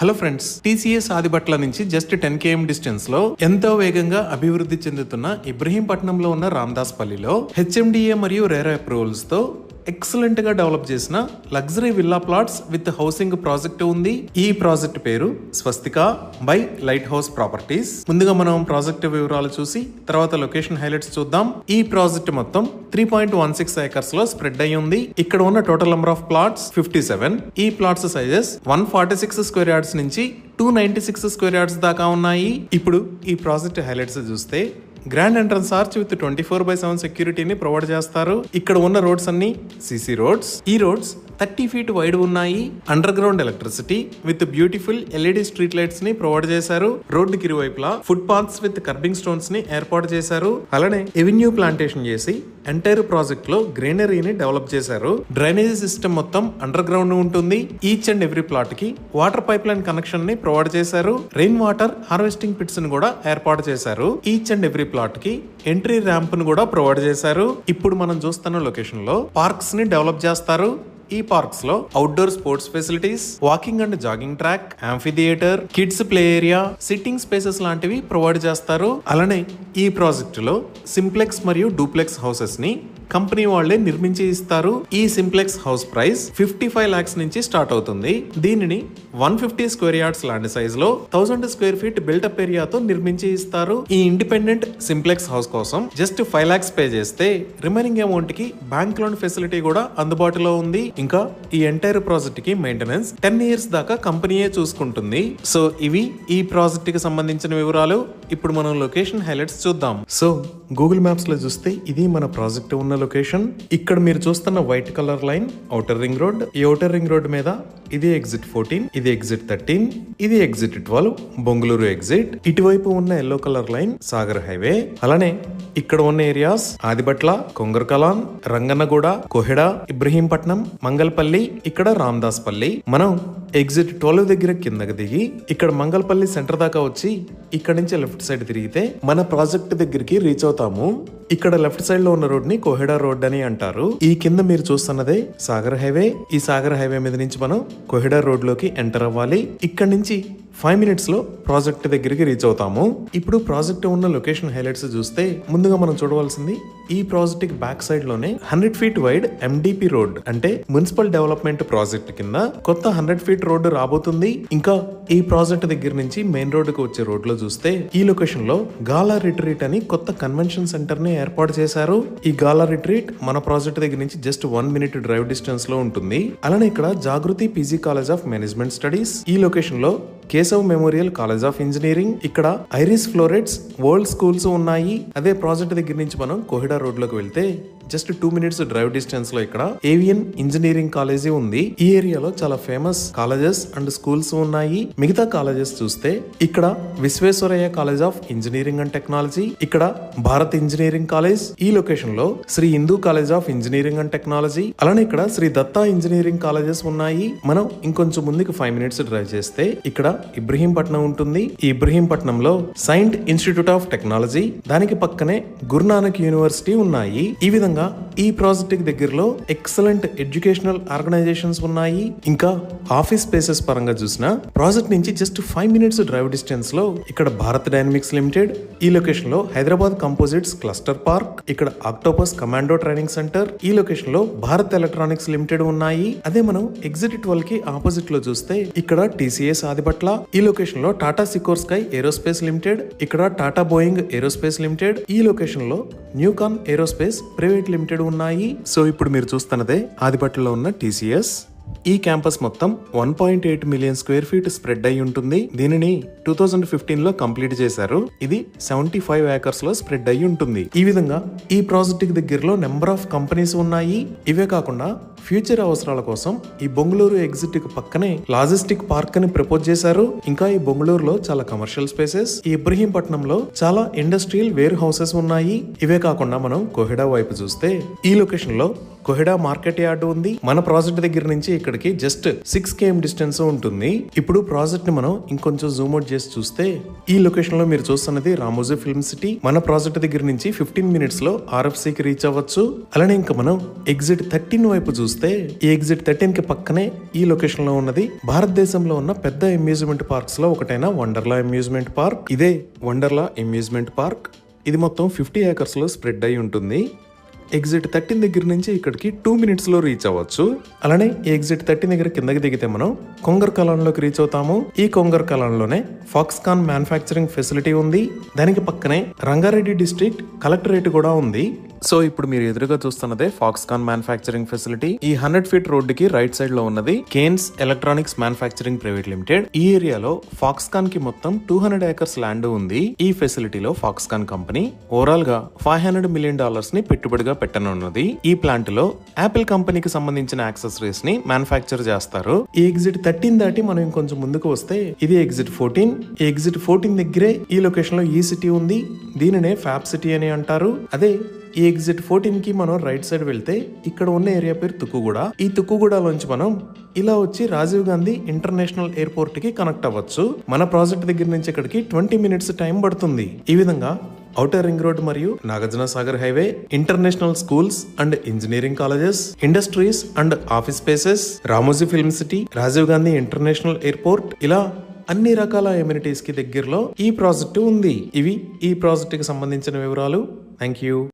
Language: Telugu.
హలో ఫ్రెండ్స్, టీసీఎస్ ఆదిబట్ల నుంచి జస్ట్ 10 km డిస్టెన్స్ లో ఎంతో వేగంగా అభివృద్ధి చెందుతున్న ఇబ్రహీంపట్నంలో ఉన్న రామదాస్పల్లిలో హెచ్ఎండిఏ మరియు రేరా అప్రూవల్స్ తో ఎక్సలెంట్ గా డెవలప్ చేసిన luxury villa plots with housing project ఉంది. ఈ ప్రాజెక్ట్ పేరు స్వస్తిక బై లైట్ హౌస్ ప్రాపర్టీస్. ముందుగా మనం ప్రాజెక్ట్ వివరాలు చూసి తర్వాత లొకేషన్ హైలైట్స్ చూద్దాం. ఈ ప్రాజెక్ట్ మొత్తం 3.16 ఏకర్స్ లో స్ప్రెడ్ అయి ఉంది. ఇక్కడ ఉన్న టోటల్ నెంబర్ ఆఫ్ ప్లాట్స్ 57. ఈ ప్లాట్స్ సైజెస్ 146 స్క్వేర్ యార్డ్స్ నుంచి 296 స్క్వేర్ యార్డ్స్ దాకా ఉన్నాయి. ఇప్పుడు ఈ ప్రాజెక్ట్ హైలైట్స్ చూస్తే గ్రాండ్ ఎంట్రన్స్ ఆర్చ్ విత్ 24/7 సెక్యూరిటీని ప్రొవైడ్ చేస్తారు. ఇక్కడ ఉన్న రోడ్స్ అన్ని సిసి రోడ్స్. ఈ రోడ్స్ 30 feet వైడ్ ఉన్నాయి. Underground electricity with beautiful LED street lights ని ప్రొవైడ్ చేశారు. రోడ్డు కిరువైపులా foot paths with kerbing stones ని ఏర్పాటు చేశారు. అలానే ఎవెన్యూ ప్లాంటేషన్ చేసి ఎంటైర్ ప్రాజెక్ట్ లో గ్రీనరీని డెవలప్ చేశారు. డ్రైనేజ్ సిస్టమ్ మొత్తం అండర్ గ్రౌండ్ ఉంటుంది. ఈచ్ అండ్ ఎవ్రీ ప్లాట్ కి వాటర్ పైప్ లైన్ కనెక్షన్ ని ప్రొవైడ్ చేశారు. రెయిన్ వాటర్ హార్వెస్టింగ్ పిట్స్ ని కూడా ఏర్పాటు చేశారు. ఈచ్ అండ్ ఎవ్రీ ప్లాట్ కి ఎంట్రీ ర్యాంప్ ను కూడా ప్రొవైడ్ చేశారు. ఇప్పుడు మనం చూస్తున్న లొకేషన్ లో పార్క్స్ ని డెవలప్ చేస్తారు. ఈ పార్క్స్ లో outdoor sports facilities, walking and jogging track, amphi theatre, kids play area, sitting spaces లాంటివి ప్రొవైడ్ చేస్తారు. అలానే ఈ ప్రాజెక్ట్ లో సింప్లెక్స్ మరియు డూప్లెక్స్ హౌసెస్ ని కంపెనీ వాళ్లే నిర్మించి ఇస్తారు. ఈ సింప్లెక్స్ హౌస్ ప్రైస్ 55 lakhs నుంచి స్టార్ట్ అవుతుంది. దీనిని 150 స్క్వేర్ యార్డ్స్ ల్యాండ్ సైజ్ లో 1000 స్క్వేర్ ఫీట్ బిల్టప్ ఏరియాతో నిర్మించి ఇస్తారు. ఈ ఇండిపెండెంట్ సింప్లెక్స్ హౌస్ కోసం జస్ట్ 5 lakhs పే చేస్తే రిమైనింగ్ అమౌంట్ కి బ్యాంక్ లోన్ ఫెసిలిటీ కూడా అందుబాటులో ఉంది. ఇంకా ఈ ఎంటైర్ ప్రాజెక్ట్ కి మెయింటెనెన్స్ 10 years దాకా కంపెనీయే చూసుకుంటుంది. సో ఇవి ఈ ప్రాజెక్ట్ కి సంబంధించిన వివరాలు. ఇప్పుడు మనం లొకేషన్ హైలైట్స్ చూద్దాం. సో గూగుల్ మ్యాప్స్ లో చూస్తే ఇది మన ప్రాజెక్ట్ ఉన్న లొకేషన్. ఇక్కడ మీరు చూస్తున్న white colour line outer ring road. ఈ ఔటర్ రింగ్ రోడ్ మీద ఇది ఎగ్జిట్ 14, ఇది ఎగ్జిట్ 13, ఇది ఎగ్జిట్ 12 బొంగుళూరు ఎగ్జిట్. ఇటువైపు ఉన్న yellow colour line Sagar highway. అలానే ఇక్కడ ఉన్న ఏరియాస్ ఆదిబట్ల, కొంగర్కలాన్, రంగన్నగూడ, కోహెడా, ఇబ్రహీంపట్నం, మంగళపల్లి, ఇక్కడ రామదాస్పల్లి. మనం ఎగ్జిట్ 12 దగ్గర కిందకి దిగి ఇక్కడ మంగళపల్లి సెంటర్ దాకా వచ్చి ఇక్కడ నుంచి లెఫ్ట్ సైడ్ తిరిగితే మన ప్రాజెక్ట్ దగ్గరికి రీచ్ అవుతాము. ఇక్కడ లెఫ్ట్ సైడ్ లో ఉన్న రోడ్ ని కోహెడా రోడ్ అని అంటారు. ఈ కింద మీరు చూస్తున్నదే సాగర్ హైవే. ఈ సాగర్ హైవే మీద నుంచి మనం కోహెడా రోడ్ లోకి ఎంటర్ అవ్వాలి. ఇక్కడ నుంచి 5 minutes లో ప్రాజెక్ట్ దగ్గరికి రీచ్ అవుతాము. ఇప్పుడు ప్రాజెక్ట్ ఉన్న లొకేషన్ హైలైట్స్ చూస్తే ముందుగా మనం చూడవలసింది ఈ ప్రాజెక్ట్ బ్యాక్ సైడ్ లోనే 100 feet వైడ్ ఎండిపి రోడ్ అంటే మున్సిపల్ డెవలప్మెంట్ ప్రాజెక్ట్ కింద కొత్త 100 feet రోడ్డు రాబోతుంది. ఇంకా ఈ ప్రాజెక్ట్ దగ్గర నుంచి మెయిన్ రోడ్ కు వచ్చే రోడ్ లో చూస్తే ఈ లొకేషన్ లో గాలా రిట్రీట్ అని కొత్త కన్వెన్షన్ సెంటర్ ని ఏర్పాటు చేశారు. ఈ గాలా రిట్రీట్ మన ప్రాజెక్ట్ దగ్గర నుంచి జస్ట్ 1 minute డ్రైవ్ డిస్టెన్స్ లో ఉంటుంది. అలానే ఇక్కడ Jagruti PG college of management studies, ఈ లొకేషన్ లో Keshav memorial college of engineering, ఇక్కడ ఐరిస్ ఫ్లోరెట్స్ వరల్డ్ స్కూల్స్ ఉన్నాయి. అదే ప్రాజెక్ట్ దగ్గర నుంచి మనం కోహెడా రోడ్ లోకి వెళ్తే జస్ట్ 2 minutes డ్రైవ్ డిస్టెన్స్ లో ఇక్కడ ఏవియన్ ఇంజనీరింగ్ కాలేజీ ఉంది. ఈ ఏరియాలో చాలా ఫేమస్ కాలేజెస్ అండ్ స్కూల్స్ ఉన్నాయి. మిగతా కాలేజెస్ చూస్తే ఇక్కడ Visvesvaraya college of engineering and technology, ఇక్కడ భారత్ ఇంజనీరింగ్ కాలేజ్, ఈ లొకేషన్ లో Sri Hindu college of engineering and technology, అలానే ఇక్కడ శ్రీ దత్తా ఇంజనీరింగ్ కాలేజెస్ ఉన్నాయి. మనం ఇంకొంచెం ముందుకు 5 minutes డ్రైవ్ చేస్తే ఇక్కడ ఇబ్రహీంపట్నం ఉంటుంది. ఈ ఇబ్రహీంపట్నంలో సైంట్ ఇన్స్టిట్యూట్ ఆఫ్ టెక్నాలజీ, దానికి పక్కనే గురునానక్ యూనివర్సిటీ ఉన్నాయి. ఈ విధంగా ఈ ప్రాజెక్ట్ దగ్గరలో ఎక్సలెంట్ ఎడ్యుకేషనల్ ఆర్గనైజేషన్స్ ఉన్నాయి. ఇంకా ఆఫీస్ స్పేసెస్ పరంగా చూసినా ప్రాజెక్ట్ నుంచి జస్ట్ 5 minutes డ్రైవ్ డిస్టెన్స్ లో ఇక్కడ భారత్ డైనమిక్స్ లిమిటెడ్, ఈ లొకేషన్ లో హైదరాబాద్ కంపోజిట్స్ క్లస్టర్ పార్క్, ఇక్కడ ఆక్టోపస్ కమాండో ట్రైనింగ్ సెంటర్, ఈ లొకేషన్ లో భారత్ ఎలక్ట్రానిక్స్ లిమిటెడ్ ఉన్నాయి. అదే మనం ఎగ్జిట్ 12 కి ఆపోజిట్ లో చూస్తే ఇక్కడ టీసీఎస్ ఆదిబట్ల, ఈ లొకేషన్ లో టాటా సికోర్స్కై ఏరోస్పేస్ లిమిటెడ్, ఇక్కడ టాటా బోయింగ్ ఏరోస్పేస్ లిమిటెడ్, ఈ లొకేషన్ లో న్యూకాన్ ఏరోస్పేస్ ప్రైవేట్ లిమిటెడ్ ఉన్నాయి. సో ఇప్పుడు మీరు చూస్తున్నదే ఆదిబట్లలో ఉన్న టీసీఎస్. ఈ క్యాంపస్ మొత్తం 1.8 million స్క్వేర్ ఫీట్ స్ప్రెడ్ అయి ఉంటుంది. దీనిని 2015 లో కంప్లీట్ చేశారు. ఇది 75 acres లో స్ప్రెడ్ అయి ఉంటుంది. ఈ విధంగా ఈ ప్రాజెక్ట్ దగ్గరలో నెంబర్ ఆఫ్ కంపెనీస్ ఉన్నాయి. ఇవే కాకుండా ఫ్యూచర్ అవసరాల కోసం ఈ బొంగుళూరు ఎగ్జిట్ కి పక్కనే లాజిస్టిక్ పార్క్ అని ప్రపోజ్ చేశారు. ఇంకా ఈ బొంగుళూరులో చాలా కమర్షియల్ స్పేసెస్, ఈ ఇబ్రహీంపట్నంలో చాలా ఇండస్ట్రియల్ వేర్ హౌసెస్ ఉన్నాయి. ఇవే కాకుండా మనం కోహెడా వైపు చూస్తే ఈ లొకేషన్ లో కొహెడా మార్కెట్ యార్డ్ ఉంది. మన ప్రాజెక్ట్ దగ్గర నుంచి ఇక్కడికి జస్ట్ 6 km డిస్టెన్స్ ఉంటుంది. ఇప్పుడు ప్రాజెక్ట్ ని మనం ఇంకొంచెం జూమ్ అవుట్ చేసి చూస్తే ఈ లొకేషన్ లో మీరు చూస్తున్నది రామోజీ ఫిల్మ్ సిటీ. మన ప్రాజెక్ట్ దగ్గర నుంచి 15 minutes లో RFC కి రీచ్ అవ్వచ్చు. అలానే ఇంకా మనం ఎగ్జిట్ 13 వైపు చూస్తే ఈ ఎగ్జిట్ 13 కి పక్కనే ఈ లొకేషన్ లో ఉన్నది భారతదేశంలో ఉన్న పెద్ద అమ్యూజ్మెంట్ పార్క్స్ లో ఒకటైన వండర్లా అమ్యూజ్మెంట్ పార్క్. ఇదే వండర్లా అమ్యూజ్మెంట్ పార్క్. ఇది మొత్తం 50 acres లో స్ప్రెడ్ అయి ఉంటుంది. ఎగ్జిట్ 13 దగ్గర నుంచి ఇక్కడికి 2 minutes లో రీచ్ అవ్వచ్చు. అలానే ఈ ఎగ్జిట్ 13 దగ్గర కిందకి దిగితే మనం కొంగర్ కలాన్లోకి రీచ్ అవుతాము. ఈ కొంగర్ కలాన్లోనే ఫాక్స్కాన్ మ్యానుఫ్యాక్చరింగ్ ఫెసిలిటీ ఉంది. దానికి పక్కనే రంగారెడ్డి డిస్ట్రిక్ట్ కలెక్టరేట్ కూడా ఉంది. సో ఇప్పుడు మీరు ఎదురుగా చూస్తున్నదే ఫాక్స్కాన్ మ్యానుఫ్యాక్చరింగ్ ఫెసిలిటీ. ఈ 100 feet రోడ్డుకి రైట్ సైడ్ లో ఉన్నది Kaynes electronics manufacturing private limited. ఈ ఏరియాలో ఫాక్స్కాన్ కి మొత్తం 200 acres ల్యాండ్ ఉంది. ఈ ఫెసిలిటీలో ఫాక్స్కాన్ కంపెనీ ఓవరాల్ గా $500 million ని పెట్టుబడిగా పెట్టనున్నది. ఈ ప్లాంట్ లో యాపిల్ కంపెనీకి సంబంధించిన యాక్సెసరీస్ ని మ్యానుఫ్యాక్చర్ చేస్తారు. ఈ ఎగ్జిట్ 13 దాటి మనం ఇంకొంచెం ముందుకు వస్తే ఇది ఎగ్జిట్ 14. ఈ ఎగ్జిట్ 14 దగ్గరే ఈ లొకేషన్ లో ఈ సిటీ ఉంది. దీనినే ఫ్యాబ్ సిటీ అని అంటారు. అదే ఈ ఎగ్జిట్ 14 కి మనం రైట్ సైడ్ వెళ్తే ఇక్కడ ఉన్న ఏరియా పేరు తుక్కుగూడ. ఈ తుక్కుగూడలోంచి మనం ఇలా వచ్చి రాజీవ్ గాంధీ ఇంటర్నేషనల్ ఎయిర్పోర్ట్ కి కనెక్ట్ అవ్వచ్చు. మన ప్రాజెక్ట్ దగ్గర నుంచి ఇక్కడికి 20 minutes టైం పడుతుంది. ఈ విధంగా ఔటర్ రింగ్ రోడ్ మరియు Nagarjuna Sagar highway, international schools and engineering colleges, industries and office spaces, Ramoji film city, Rajiv Gandhi international airport, ఇలా అన్ని రకాల ఎమ్యూనిటీస్ కి దగ్గరలో ఈ ప్రాజెక్టు ఉంది. ఇవి ఈ ప్రాజెక్ట్ కి సంబంధించిన వివరాలు. Thank you.